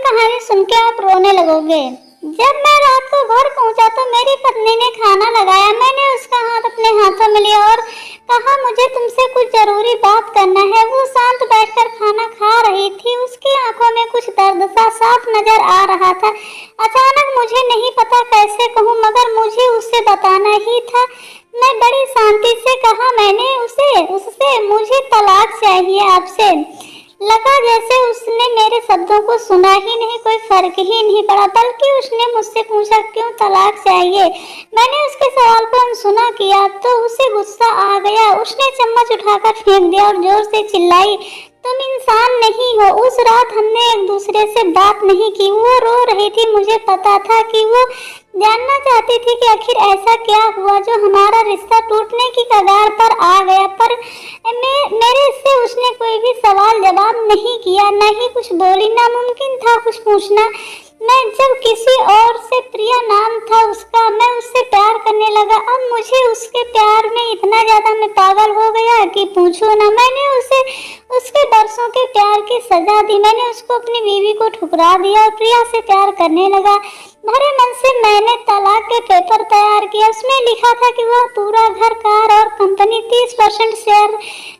कहानी सुन के आप रोने लगोगे। जब मैं रात को घर पहुंचा तो मेरी पत्नी ने खाना लगाया। मैंने उसका हाथ अपने हाथों में लिया और कहा, मुझे तुमसे कुछ जरूरी बात करना है। वो शांत बैठकर खाना खा रही थी। उसकी आंखों में कुछ दर्द सा साफ नजर आ रहा था। अचानक, मुझे नहीं पता कैसे कहूँ, मगर मुझे उससे बताना ही था। मैं बड़ी शांति से कहा, मैंने उससे मुझे तलाक चाहिए आपसे। लगा जैसे उसने मेरे शब्दों को सुना ही नहीं, कोई फर्क ही नहीं पड़ा, बल्कि उसने मुझसे पूछा, क्यों तलाक चाहिए। मैंने उसके सवाल को अनसुना किया तो उसे गुस्सा आ गया। उसने चम्मच उठाकर फेंक दिया और जोर से चिल्लाई, तुम इंसान नहीं हो। उस रात हमने एक दूसरे से बात नहीं की। वो रो रही थी। मुझे पता था कि वो जानना चाहती थी कि आखिर ऐसा क्या हुआ जो हमारा रिश्ता टूटने की कगार पर आ गया। पर मेरे से उसने कोई भी सवाल जवाब नहीं किया, न ही कुछ बोली। नामुमकिन था कुछ पूछना। मैं जब किसी और से, प्रिया नाम था उसका, मैं उससे प्यार करने लगा। अब मुझे उसके प्यार में इतना ज्यादा मैं पागल हो गया कि पूछो ना। मैंने उसे उसके बरसों के प्यार की सजा दी। मैंने उसको अपनी बीवी को ठुकरा दिया और प्रिया से प्यार करने लगा। भरे मन से मैंने तलाक के पेपर तैयार किया। उसमें लिखा था कि वह पूरा घर, कार और कंपनी 30% शेयर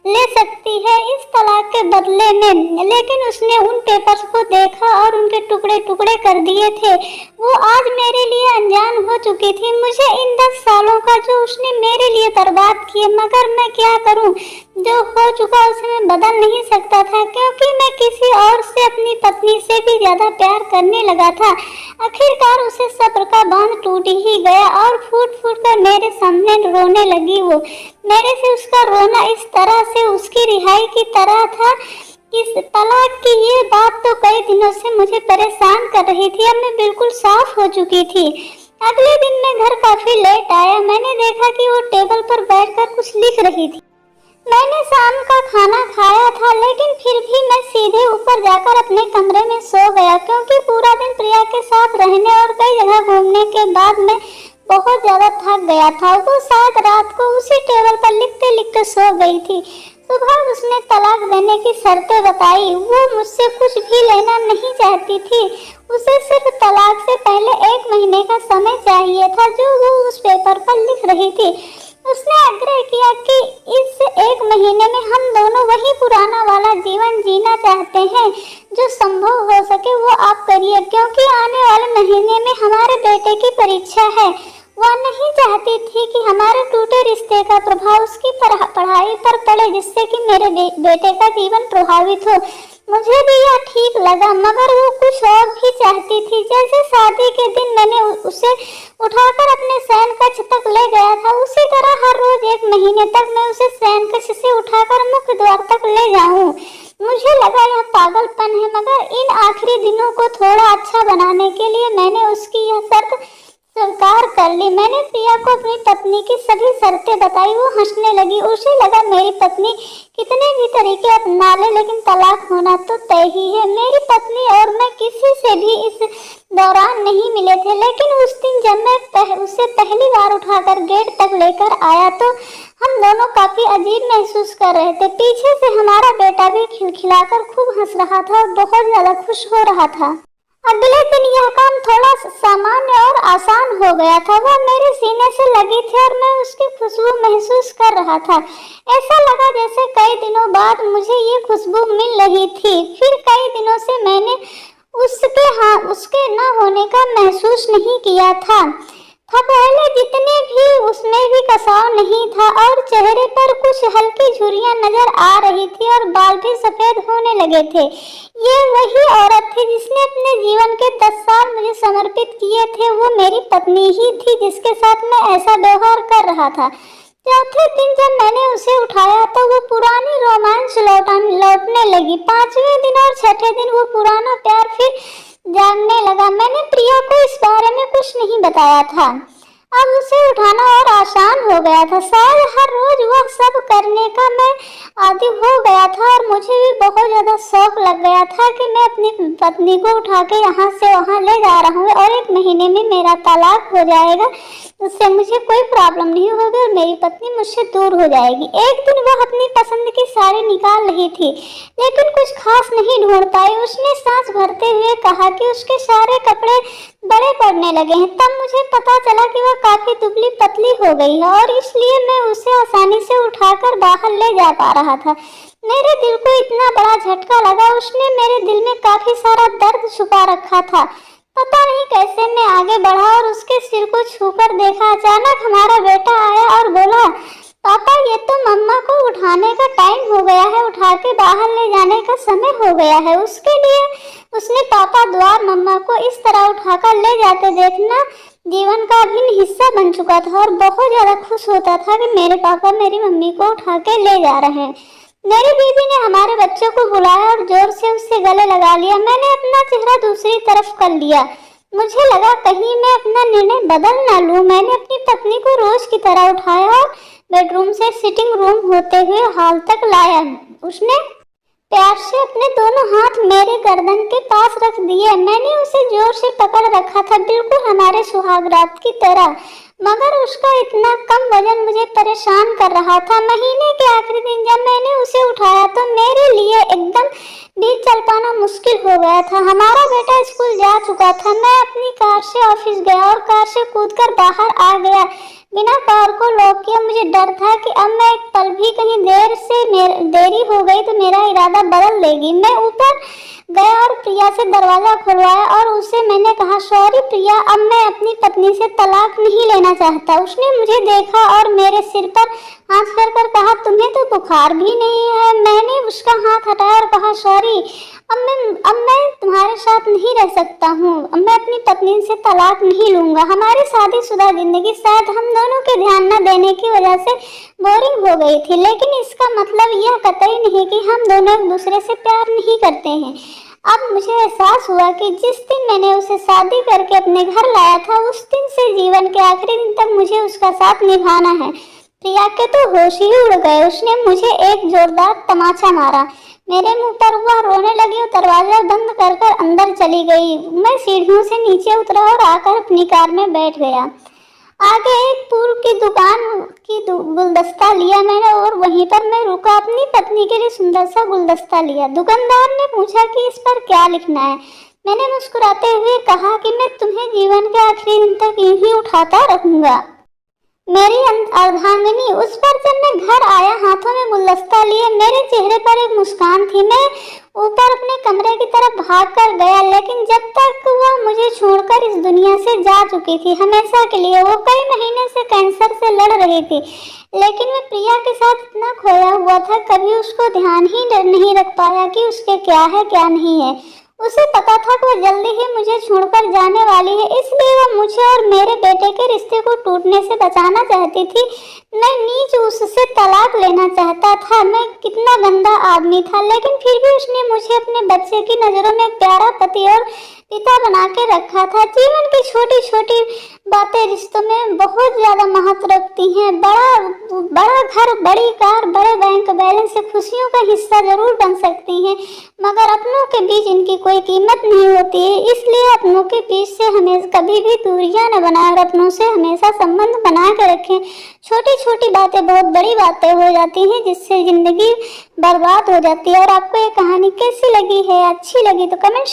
ले सकती है इस तलाक के बदले में। लेकिन उसने उन पेपर्स को देखा और उनके टुकड़े टुकड़े कर दिए थे। वो आज मेरे लिए अनजान हो चुकी थी। मुझे इन 10 सालों का जो उसने मेरे लिए बर्बाद किए, मगर मैं क्या करूं? जो हो चुका उसे मैं बदल नहीं सकता था, क्योंकि मैं किसी और से, अपनी पत्नी से भी ज्यादा प्यार करने लगा था। आखिरकार उसे सब्र का बांध टूट ही गया और फूट फूट कर मेरे सामने रोने लगी। वो मेरे से उसका रोना इस तरह से उसकी रिहाई की तरह था। इस तलाक की ये बात तो कई दिनों से मुझे परेशान कर रही थी। अब मैं बिल्कुल साफ हो चुकी थी। अगले दिन मैं घर काफी लेट आया। मैंने देखा कि वो टेबल पर बैठकर कुछ लिख रही थी। मैंने शाम का खाना खाया था, लेकिन फिर भी मैं सीधे ऊपर जाकर अपने कमरे में सो गया, क्योंकि पूरा दिन प्रिया के साथ रहने और कई जगह घूमने के बाद मैं बहुत ज्यादा थक गया था। वो शायद रात को उसी टेबल पर लिखते लिखते सो गई थी। सुबह उसने तलाक देने की शर्तें बताई। वो मुझसे कुछ भी लेना नहीं चाहती थी। उसे सिर्फ तलाक से पहले 1 महीने का समय चाहिए था, जो वो उस पेपर पर लिख रही थी। उसने आग्रह किया कि इस 1 महीने में हम दोनों वही पुराना वाला जीवन जीना चाहते हैं। जो संभव हो सके वो आप करिए, क्योंकि आने वाले महीने में हमारे बेटे की परीक्षा है। वह नहीं चाहती थी कि हमारे टूटे रिश्ते का प्रभाव उसकी पढ़ाई पर पड़े, जिससे कि मेरे बेटे का जीवन प्रभावित हो। मुझे भी यह ठीक लगा, मगर वो कुछ और भी चाहती थी। जैसे शादी के दिन मैंने उसे उठाकर अपने शयन कक्ष तक ले गया था, उसी तरह हर रोज 1 महीने तक मैं उसे शयन कक्ष से उठाकर मुख्य द्वार तक ले जाऊं। मुझे लगा यह पागलपन है, मगर इन आखिरी दिनों को थोड़ा अच्छा बनाने के लिए मैंने उसकी यह शर्त स्वीकार कर ली। मैंने प्रिया को अपनी पत्नी की सभी शर्तें बताई। वो हंसने लगी। उसे लगा मेरी पत्नी कितने भी तरीके अपना ले, लेकिन तलाक होना तो तय ही है। मेरी पत्नी और मैं किसी से भी इस दौरान नहीं मिले थे, लेकिन उस दिन जब मैं उसे पहली बार उठाकर गेट तक लेकर आया तो हम दोनों काफी अजीब महसूस कर रहे थे। पीछे से हमारा बेटा भी खिलखिलाकर खूब हंस रहा था और बहुत ज्यादा खुश हो रहा था। अगले दिन यह काम थोड़ा सामान्य और आसान हो गया था। वह मेरे सीने से लगी थी और मैं उसकी खुशबू महसूस कर रहा था। ऐसा लगा जैसे कई दिनों बाद मुझे ये खुशबू मिल रही थी। फिर कई दिनों से मैंने उसके न होने का महसूस नहीं किया था। पहले जितने भी उसमें भी कसाव नहीं था और चेहरे पर कुछ हल्की झुर्रियां नजर आ रही थी और बाल भी सफेद होने लगे थे। ये वही औरत थी जिसने अपने जीवन के 10 साल मुझे समर्पित किए थे। वो मेरी पत्नी ही थी जिसके साथ मैं ऐसा व्यवहार कर रहा था। चौथे दिन जब मैंने उसे उठाया तो वो पुरानी रोमांस लौटने लगी। 5वें दिन और 6ठे दिन वो पुराना प्यार फिर जागने लगा। मैंने प्रिया को इस बारे में कुछ नहीं बताया था। अब उसे उठाना और आसान हो गया था। शायद हर रोज वह सब करने का मैं आदी हो गया था और मुझे भी बहुत ज्यादा शौक लग गया था कि मैं अपनी पत्नी को उठा के यहाँ से वहाँ ले जा रहा हूँ और 1 महीने में मेरा तलाक हो जाएगा। उससे मुझे कोई प्रॉब्लम नहीं होगी और मेरी पत्नी मुझसे दूर हो जाएगी। एक दिन वह अपनी पसंद की साड़ी निकाल रही थी, लेकिन कुछ खास नहीं ढूंढ पाई। उसने सांस भरते हुए कहा कि उसके सारे कपड़े बड़े पड़ने लगे हैं। तब मुझे पता चला कि वह काफी दुबली पतली हो गई है और इसलिए मैं उसे आसानी से उठाकर बाहर ले जा पा रहा था। मेरे दिल को इतना बड़ा झटका लगा। उसने मेरे दिल में काफी सारा दर्द छुपा रखा था। पता नहीं कैसे मैं आगे बढ़ा और उसके सिर को छूकर देखा। अचानक हमारा बेटा आया और बोला, पापा ये तो मम्मा को उठाने का टाइम हो गया है, उठा के बाहर ले जाने का समय हो गया है। उसके लिए उसने पापा द्वार मम्मा को इस तरह उठाकर ले जाते देखना जीवन का अभिन्न हिस्सा बन चुका था और बहुत ज्यादा खुश होता था कि मेरे पापा मेरी मम्मी को उठा के ले जा रहे हैं। मेरी बीवी ने हमारे बच्चों को बुलाया और जोर से उससे गले लगा लिया। मैंने अपना चेहरा दूसरी तरफ कर लिया। मुझे लगा कहीं मैं अपना निर्णय बदल ना लूं। मैंने अपनी पत्नी को रोज की तरह उठाया और बेडरूम से सिटिंग रूम होते हुए हॉल तक लाया। उसने प्यार से अपने दोनों हाथ मेरे गर्दन के पास रख दिए। मैंने उसे जोर से पकड़ रखा था, बिल्कुल हमारे सुहागरात की तरह, मगर उसका इतना कम वजन मुझे परेशान कर रहा था। महीने के आखिरी दिन जब मैंने उसे उठाया तो मेरे लिए एकदम भी चल पाना मुश्किल हो गया था। हमारा बेटा स्कूल जा चुका था। मैं अपनी कार से ऑफिस गया और कार से कूदकर बाहर आ गया बिना कार को लॉक किया। मुझे डर था कि अब मैं एक पल भी कहीं देरी हो गई तो मेरा इरादा बदल देगी। मैं ऊपर गया और प्रिया से दरवाजा खुलवाया और उससे मैंने कहा, सॉरी प्रिया, अब मैं अपनी पत्नी से तलाक नहीं लेना चाहता। उसने मुझे देखा और मेरे सिर पर हाथ फेरकर कहा, तुम्हें तो बुखार भी नहीं है। मैंने उसका हाथ हटाया और कहा, सॉरी, अब मैं तुम्हारे साथ नहीं रह सकता हूँ। अब मैं अपनी पत्नी से तलाक नहीं लूंगा। हमारी शादीशुदा जिंदगी शायद हम दोनों के ध्यान न देने की वजह से बोरिंग हो गई थी, लेकिन इसका मतलब यह कतई नहीं कि हम दोनों एक दूसरे से प्यार नहीं करते हैं। अब मुझे एहसास हुआ कि जिस दिन मैंने उसे शादी करके अपने घर लाया था, उस दिन से जीवन के आखिरी दिन तक मुझे उसका साथ निभाना है। प्रिया के तो होश ही उड़ गए। उसने मुझे एक जोरदार तमाचा मारा। मेरे मुंह पर वह रोने लगी और दरवाजा बंद कर कर अंदर चली गई। मैं सीढ़ियों से नीचे उतरा और आकर अपनी कार में बैठ गया। आगे एक फूल की दुकान की गुलदस्ता लिया मैंने और वहीं पर मैं रुका। अपनी पत्नी के लिए सुंदर सा गुलदस्ता लिया। दुकानदार ने पूछा कि इस पर क्या लिखना है। मैंने मुस्कुराते हुए कहा कि मैं तुम्हें जीवन के आखिरी दिन तक यूं ही उठाता रहूंगा, मेरी अर्धांगिनी। उस पर जब मैं घर आया हाथों में गुलदस्ता लिए, मेरे चेहरे पर एक मुस्कान थी। मैं ऊपर अपने कमरे की तरफ भाग कर गया, लेकिन जब तक वह मुझे छोड़कर इस दुनिया से जा चुकी थी हमेशा के लिए। वो कई महीने से कैंसर से लड़ रही थी, लेकिन मैं प्रिया के साथ इतना खोया हुआ था, कभी उसको ध्यान ही नहीं रख पाया कि उसके क्या है क्या नहीं है। उसे पता था कि वह जल्दी ही मुझे छोड़कर जाने वाली है, इसलिए वह मुझे और मेरे बेटे के रिश्ते को टूटने से बचाना चाहती थी। मैं नीच उससे तलाक लेना चाहता था। मैं कितना गंदा आदमी था, लेकिन फिर भी उसने मुझे अपने बच्चे की नज़रों में एक प्यारा पति और पिता बना के रखा था। जीवन की छोटी छोटी बातें रिश्तों में बहुत ज़्यादा महत्व रखती हैं। बड़ा घर, बड़ी कार, बड़े बैंक बैलेंस से खुशियों का हिस्सा जरूर बन सकती हैं, मगर अपनों के बीच इनकी कोई कीमत नहीं होती है। इसलिए अपनों के बीच से हमें कभी भी दूरियां न बनाएं और अपनों से हमेशा संबंध बना के रखें। छोटी छोटी बातें बहुत बड़ी बातें हो जाती हैं, जिससे जिंदगी बर्बाद हो जाती है। और आपको ये कहानी कैसी लगी है, अच्छी लगी तो कमेंट